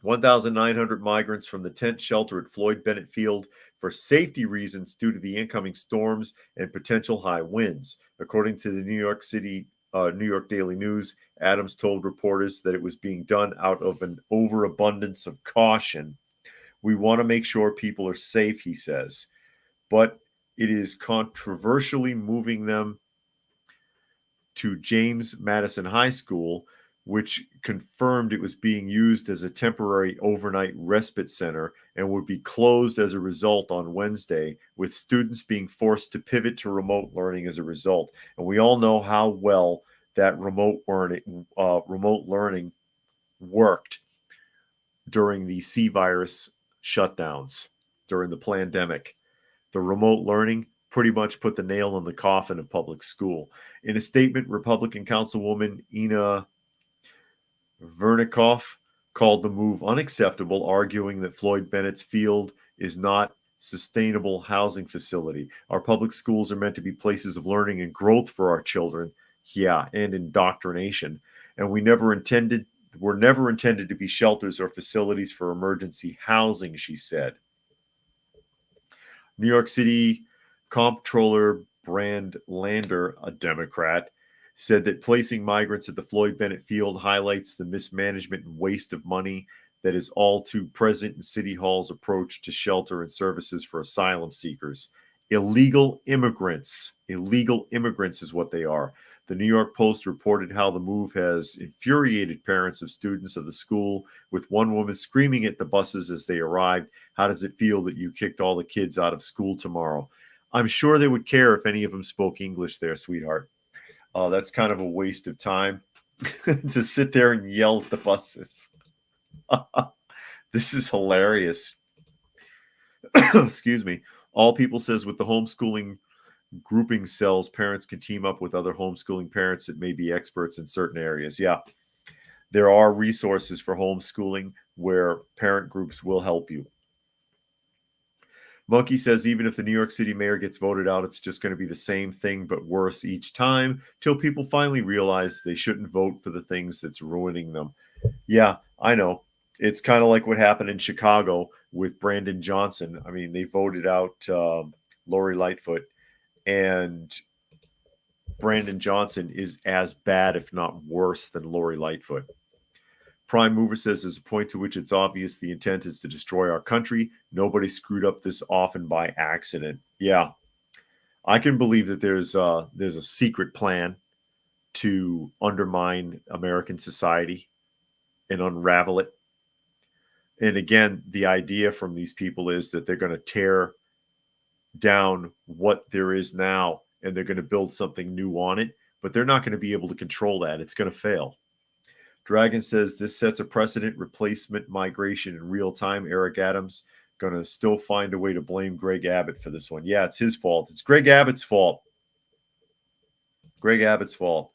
1,900 migrants from the tent shelter at Floyd Bennett Field for safety reasons due to the incoming storms and potential high winds. According to the New York Daily News, Adams told reporters that it was being done out of an overabundance of caution. We want to make sure people are safe, he says, but it is controversially moving them to James Madison High School, which confirmed it was being used as a temporary overnight respite center and would be closed as a result on Wednesday, with students being forced to pivot to remote learning as a result. And we all know how well that remote learning worked during the C virus shutdowns during the pandemic. The remote learning pretty much put the nail in the coffin of public school. In a statement, Republican Councilwoman Ina Vernikoff called the move unacceptable, arguing that Floyd Bennett's field is not sustainable housing facility. Our public schools are meant to be places of learning and growth for our children, and indoctrination. And we're never intended to be shelters or facilities for emergency housing, she said. New York City Comptroller Brand Lander, a Democrat, said that placing migrants at the Floyd Bennett Field highlights the mismanagement and waste of money that is all too present in City Hall's approach to shelter and services for asylum seekers. Illegal immigrants is what they are. The New York Post reported how the move has infuriated parents of students of the school, with one woman screaming at the buses as they arrived, "How does it feel that you kicked all the kids out of school tomorrow?" I'm sure they would care if any of them spoke English there, sweetheart. That's kind of a waste of time to sit there and yell at the buses. This is hilarious. Excuse me. All People says with the homeschooling grouping cells, parents can team up with other homeschooling parents that may be experts in certain areas. Yeah, there are resources for homeschooling where parent groups will help you. Monkey says even if the New York City mayor gets voted out, it's just going to be the same thing but worse each time till people finally realize they shouldn't vote for the things that's ruining them. Yeah, I know. It's kind of like what happened in Chicago with Brandon Johnson. I mean, they voted out Lori Lightfoot, and Brandon Johnson is as bad, if not worse, than Lori Lightfoot. Prime Mover says there's a point to which it's obvious the intent is to destroy our country. Nobody screwed up this often by accident. Yeah, I can believe that there's a secret plan to undermine American society and unravel it. And again, the idea from these people is that they're going to tear down what there is now and they're going to build something new on it, but they're not going to be able to control that. It's going to fail. Dragon says this sets a precedent. Replacement migration in real time. Eric Adams going to still find a way to blame Greg Abbott for this one. Yeah, it's his fault. It's Greg Abbott's fault. Greg Abbott's fault.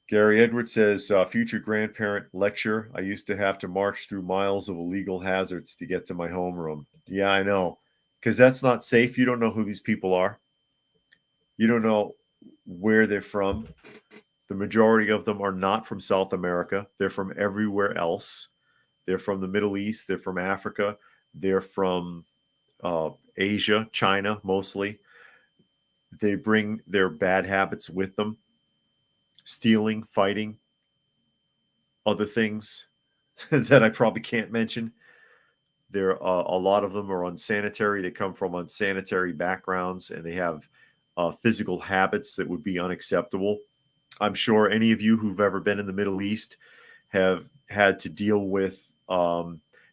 Gary Edwards says, future grandparent lecture. I used to have to march through miles of illegal hazards to get to my homeroom. Yeah, I know. Because that's not safe. You don't know who these people are. You don't know where they're from. The majority of them are not from South America. They're from everywhere else. They're from the Middle East. They're from Africa. They're from Asia, China, mostly. They bring their bad habits with them. Stealing, fighting, other things that I probably can't mention. There a lot of them are unsanitary. They come from unsanitary backgrounds, and they have physical habits that would be unacceptable. I'm sure any of you who've ever been in the Middle East have had to deal with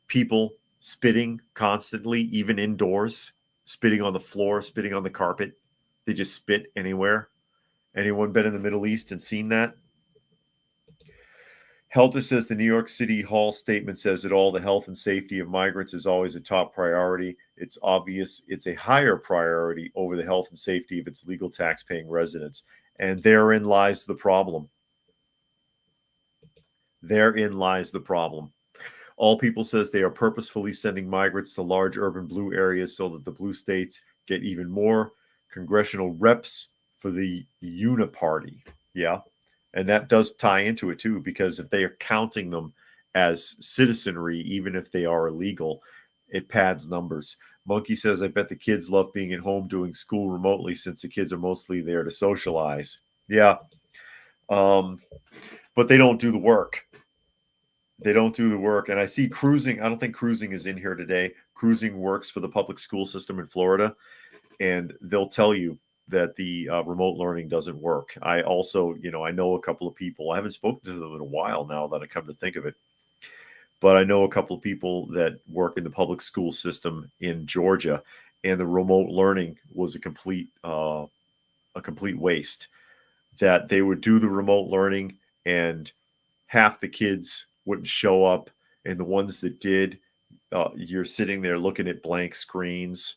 people spitting constantly, even indoors, spitting on the floor, spitting on the carpet. They just spit anywhere. Anyone been in the Middle East and seen that? Helter says the New York City Hall statement says that all the health and safety of migrants is always a top priority. It's obvious it's a higher priority over the health and safety of its legal tax-paying residents. And therein lies the problem. Therein lies the problem. All People says they are purposefully sending migrants to large urban blue areas so that the blue states get even more congressional reps for the uniparty. Yeah. And that does tie into it too, because if they are counting them as citizenry, even if they are illegal, it pads numbers. Monkey says, I bet the kids love being at home doing school remotely since the kids are mostly there to socialize. Yeah. But they don't do the work. They don't do the work. And I see cruising. I don't think cruising is in here today. Cruising works for the public school system in Florida. And they'll tell you that the remote learning doesn't work. I also, I know a couple of people. I haven't spoken to them in a while now that I come to think of it. But I know a couple of people that work in the public school system in Georgia, and the remote learning was a complete waste. That they would do the remote learning, and half the kids wouldn't show up, and the ones that did, you're sitting there looking at blank screens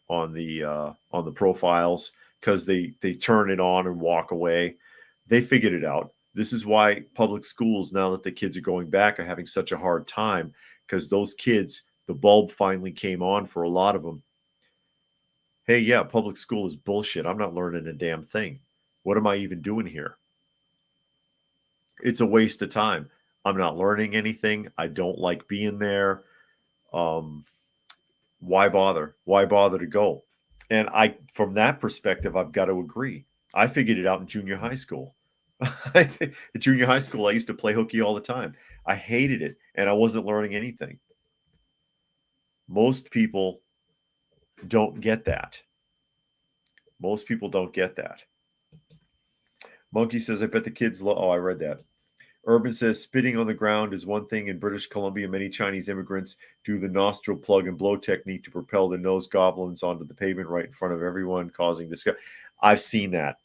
on the profiles because they turn it on and walk away. They figured it out. This is why public schools, now that the kids are going back, are having such a hard time, because those kids, the bulb finally came on for a lot of them. Hey, yeah, public school is bullshit. I'm not learning a damn thing. What am I even doing here? It's a waste of time. I'm not learning anything. I don't like being there. Why bother? Why bother to go? And from that perspective, I've got to agree. I figured it out in junior high school. In junior high school, I used to play hooky all the time. I hated it, and I wasn't learning anything. Most people don't get that. Most people don't get that. Monkey says, I bet the kids I read that. Urban says spitting on the ground is one thing. In British Columbia, many Chinese immigrants do the nostril plug and blow technique to propel their nose goblins onto the pavement right in front of everyone, causing disgust. I've seen that.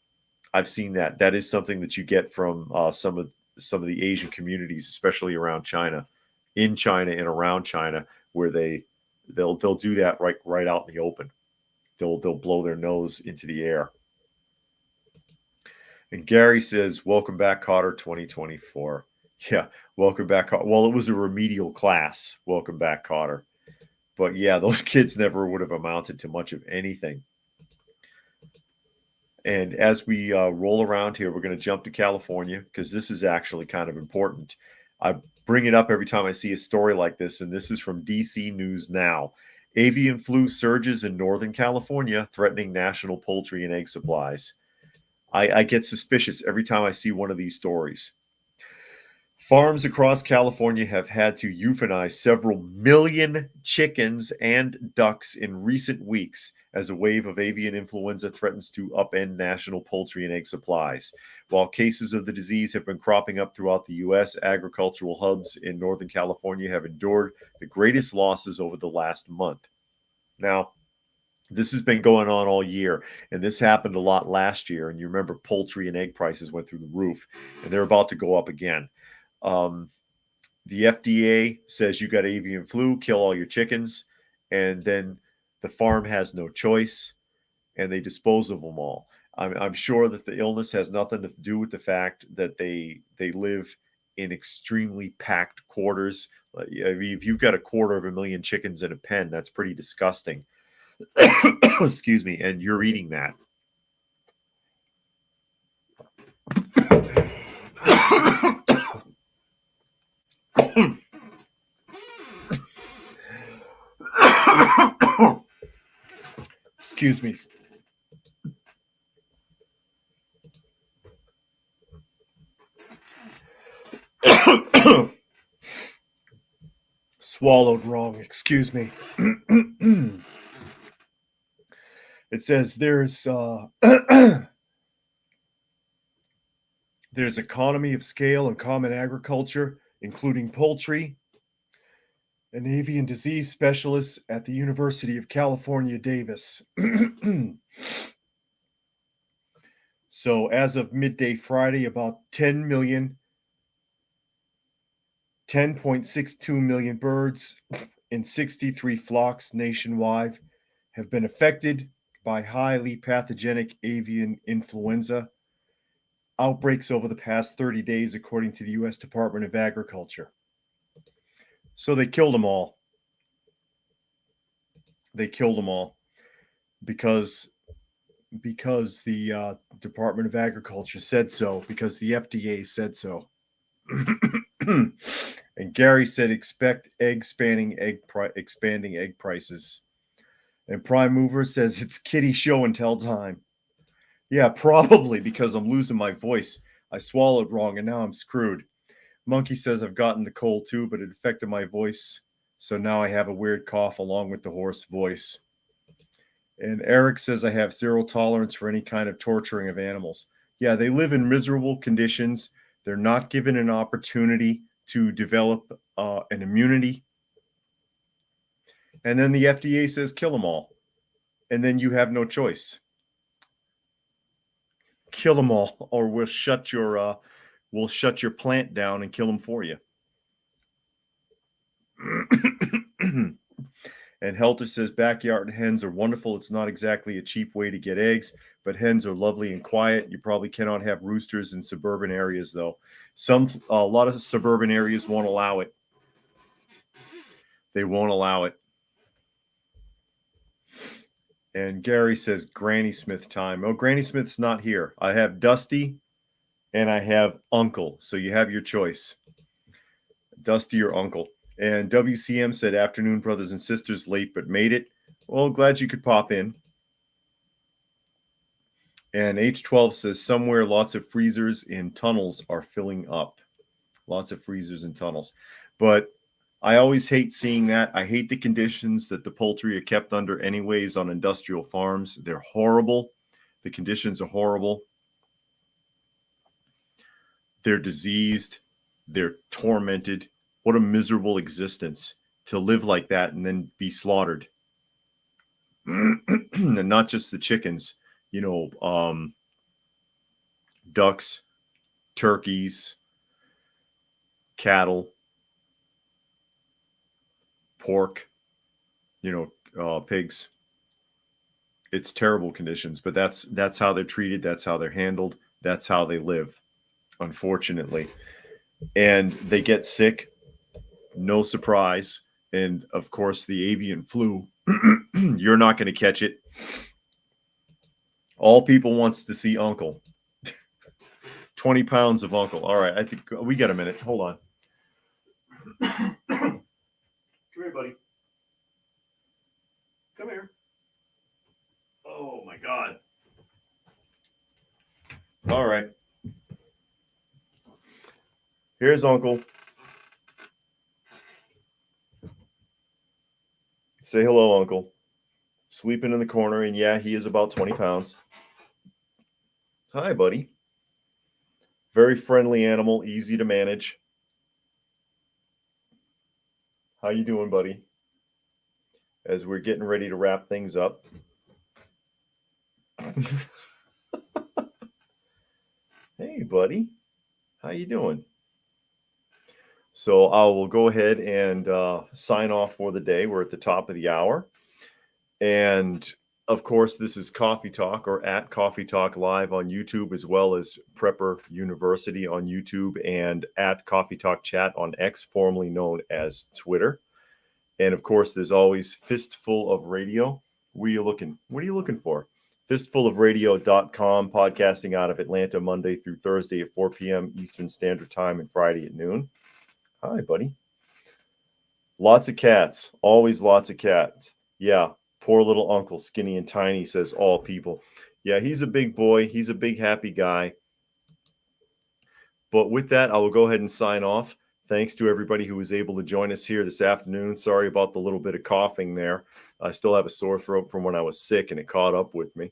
That is something that you get from some of the Asian communities, especially around China, in China and around China, where they'll do that right out in the open. They'll blow their nose into the air. And Gary says, welcome back, Cotter 2024. Yeah, welcome back. Well, it was a remedial class. Welcome back, Cotter. But yeah, those kids never would have amounted to much of anything. And as we roll around here, we're going to jump to California, because this is actually kind of important. I bring it up every time I see a story like this, and this is from DC News Now. Avian flu surges in Northern California, threatening national poultry and egg supplies. I get suspicious every time I see one of these stories. Farms across California have had to euthanize several million chickens and ducks in recent weeks as a wave of avian influenza threatens to upend national poultry and egg supplies. While cases of the disease have been cropping up throughout the U.S., agricultural hubs in Northern California have endured the greatest losses over the last month. Now, this has been going on all year, and this happened a lot last year. And you remember poultry and egg prices went through the roof, and they're about to go up again. The FDA says you got avian flu, kill all your chickens, and then the farm has no choice, and they dispose of them all. I'm sure that the illness has nothing to do with the fact that they live in extremely packed quarters. If you've got 250,000 chickens in a pen, that's pretty disgusting. Excuse me, and you're eating that. Excuse me. Swallowed wrong. Excuse me. It says there's economy of scale and common agriculture including poultry and avian disease specialists at the University of California, Davis. So as of midday Friday, about 10.62 million birds in 63 flocks nationwide have been affected by highly pathogenic avian influenza outbreaks over the past 30 days, according to the U.S. Department of Agriculture. So they killed them all. They killed them all because the Department of Agriculture said so, because the FDA said so. And Gary said, expect expanding egg prices. And Prime Mover says it's kitty show and tell time. Yeah, probably because I'm losing my voice. I swallowed wrong and now I'm screwed. Monkey says I've gotten the cold too, but it affected my voice. So now I have a weird cough along with the hoarse voice. And Eric says I have zero tolerance for any kind of torturing of animals. Yeah, they live in miserable conditions. They're not given an opportunity to develop an immunity. And then the FDA says kill them all. And then you have no choice. Kill them all, or we'll shut your plant down and kill them for you. And Helter says backyard hens are wonderful. It's not exactly a cheap way to get eggs, but hens are lovely and quiet. You probably cannot have roosters in suburban areas, though. A lot of suburban areas won't allow it. They won't allow it. And Gary says Granny Smith time. Oh, Granny Smith's not here. I have Dusty and I have Uncle. So you have your choice. Dusty or Uncle. And WCM said, afternoon, brothers and sisters, late but made it. Well, glad you could pop in. And H12 says, somewhere lots of freezers in tunnels are filling up. Lots of freezers in tunnels. But I always hate seeing that. I hate the conditions that the poultry are kept under anyways on industrial farms. They're horrible. The conditions are horrible. They're diseased. They're tormented. What a miserable existence to live like that and then be slaughtered. And not just the chickens, ducks, turkeys, cattle, pork, pigs. It's terrible conditions, but that's how they're treated. That's how they're handled. That's how they live, unfortunately. And they get sick. No surprise. And of course, the avian flu, you're not going to catch it. All people wants to see Uncle. 20 pounds of Uncle. All right. I think we got a minute. Hold on. Come here, buddy. Come here. Oh my God. All right. Here's Uncle. Say hello, Uncle. Sleeping in the corner, and yeah, he is about 20 pounds. Hi, buddy. Very friendly animal, easy to manage. How you doing, buddy? As we're getting ready to wrap things up. Hey, buddy. How you doing? So I will go ahead and sign off for the day. We're at the top of the hour. And of course, this is Coffee Talk, or at Coffee Talk Live on YouTube, as well as Prepper University on YouTube, and at Coffee Talk Chat on X, formerly known as Twitter. And of course, there's always Fistful of Radio. What are you looking for? Fistfulofradio.com, podcasting out of Atlanta Monday through Thursday at 4 p.m. Eastern Standard Time and Friday at noon. Hi, buddy. Lots of cats. Always lots of cats. Yeah. Poor little Uncle, skinny and tiny, says all people. Yeah, he's a big boy. He's a big, happy guy. But with that, I will go ahead and sign off. Thanks to everybody who was able to join us here this afternoon. Sorry about the little bit of coughing there. I still have a sore throat from when I was sick, and it caught up with me.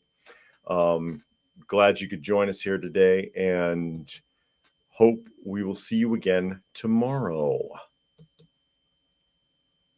Glad you could join us here today, and Hope we will see you again tomorrow.